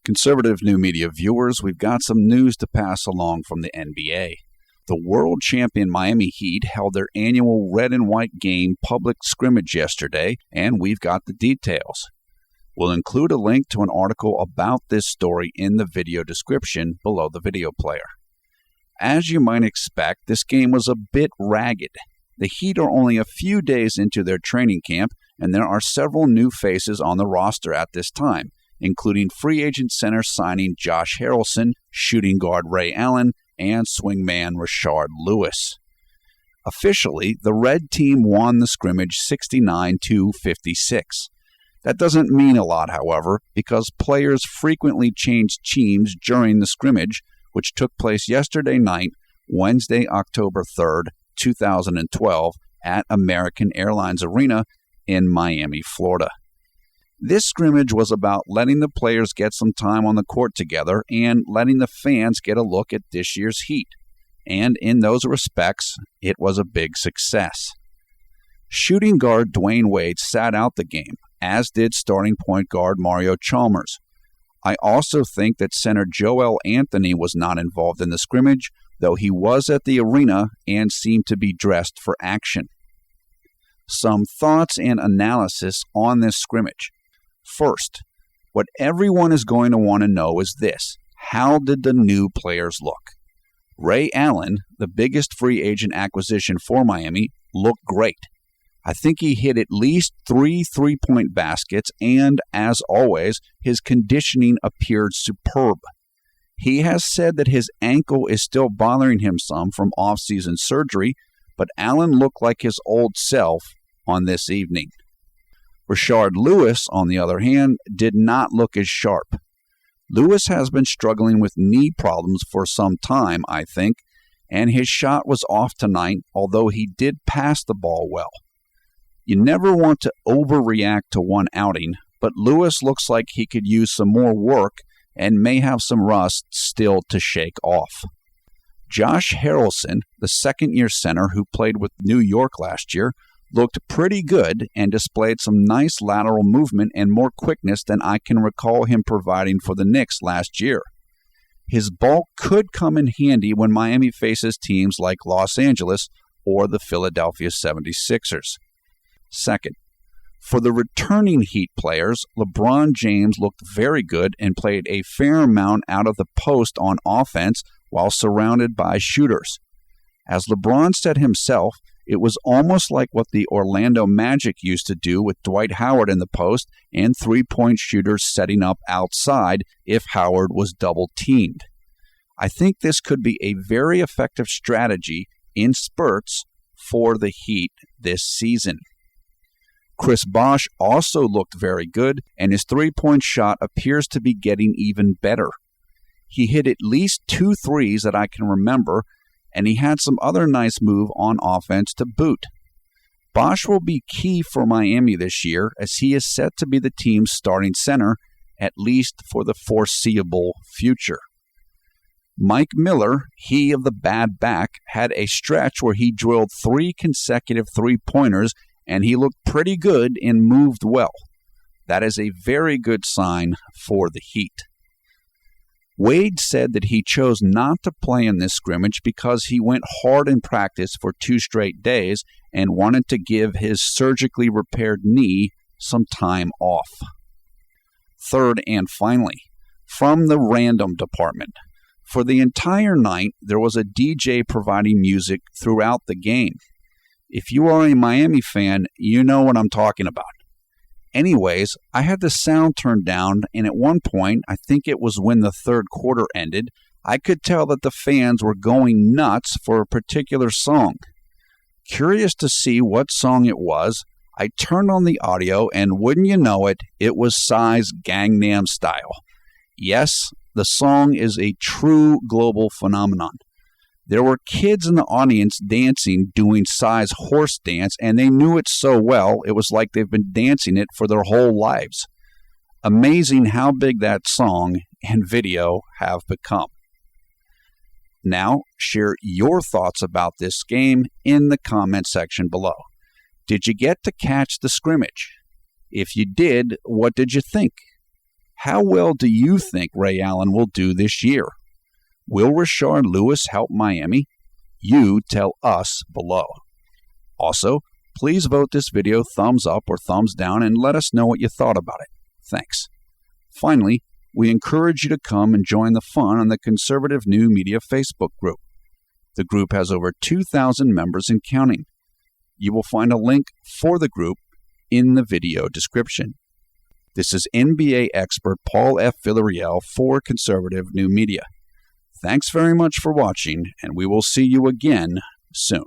Conservative New Media viewers, we've got some news to pass along from the NBA. The world champion Miami Heat held their annual red and white game public scrimmage yesterday, and we've got the details. We'll include a link to an article about this story in the video description below the video player. As you might expect, this game was a bit ragged. The Heat are only a few days into their training camp, and there are several new faces on the roster at this time, including free agent center signing Josh Harrelson, shooting guard Ray Allen, and swingman Rashard Lewis. Officially, the red team won the scrimmage 69-56. That doesn't mean a lot, however, because players frequently change teams during the scrimmage, which took place yesterday night, Wednesday, October 3rd, 2012, at American Airlines Arena in Miami, Florida. This scrimmage was about letting the players get some time on the court together and letting the fans get a look at this year's Heat. And in those respects, it was a big success. Shooting guard Dwayne Wade sat out the game, as did starting point guard Mario Chalmers. I also think that center Joel Anthony was not involved in the scrimmage, though he was at the arena and seemed to be dressed for action. Some thoughts and analysis on this scrimmage. First, what everyone is going to want to know is this: how did the new players look? Ray Allen, the biggest free agent acquisition for Miami, looked great. I think he hit at least 3 three-point baskets, and, as always, his conditioning appeared superb. He has said that his ankle is still bothering him some from off-season surgery, but Allen looked like his old self on this evening. Rashard Lewis, on the other hand, did not look as sharp. Lewis has been struggling with knee problems for some time, I think, and his shot was off tonight, although he did pass the ball well. You never want to overreact to one outing, but Lewis looks like he could use some more work and may have some rust still to shake off. Josh Harrelson, the second-year center who played with New York last year, looked pretty good and displayed some nice lateral movement and more quickness than I can recall him providing for the Knicks last year. His bulk could come in handy when Miami faces teams like Los Angeles or the Philadelphia 76ers. Second, for the returning Heat players, LeBron James looked very good and played a fair amount out of the post on offense while surrounded by shooters. As LeBron said himself, it was almost like what the Orlando Magic used to do with Dwight Howard in the post and three-point shooters setting up outside if Howard was double-teamed. I think this could be a very effective strategy in spurts for the Heat this season. Chris Bosh also looked very good, and his three-point shot appears to be getting even better. He hit at least 2 threes that I can remember, and he had some other nice move on offense to boot. Bosh will be key for Miami this year, as he is set to be the team's starting center, at least for the foreseeable future. Mike Miller, he of the bad back, had a stretch where he drilled 3 consecutive three-pointers, and he looked pretty good and moved well. That is a very good sign for the Heat. Wade said that he chose not to play in this scrimmage because he went hard in practice for 2 straight days and wanted to give his surgically repaired knee some time off. Third and finally, from the random department. For the entire night, there was a DJ providing music throughout the game. If you are a Miami fan, you know what I'm talking about. Anyways, I had the sound turned down, and at one point, I think it was when the third quarter ended, I could tell that the fans were going nuts for a particular song. Curious to see what song it was, I turned on the audio, and wouldn't you know it, it was Psy's Gangnam Style. Yes, the song is a true global phenomenon. There were kids in the audience dancing, doing Psy's horse dance, and they knew it so well, it was like they've been dancing it for their whole lives. Amazing how big that song and video have become. Now, share your thoughts about this game in the comment section below. Did you get to catch the scrimmage? If you did, what did you think? How well do you think Ray Allen will do this year? Will Rashard Lewis help Miami? You tell us below. Also, please vote this video thumbs up or thumbs down and let us know what you thought about it. Thanks. Finally, we encourage you to come and join the fun on the Conservative New Media Facebook group. The group has over 2,000 members and counting. You will find a link for the group in the video description. This is NBA expert Paul F. Villarreal for Conservative New Media. Thanks very much for watching, and we will see you again soon.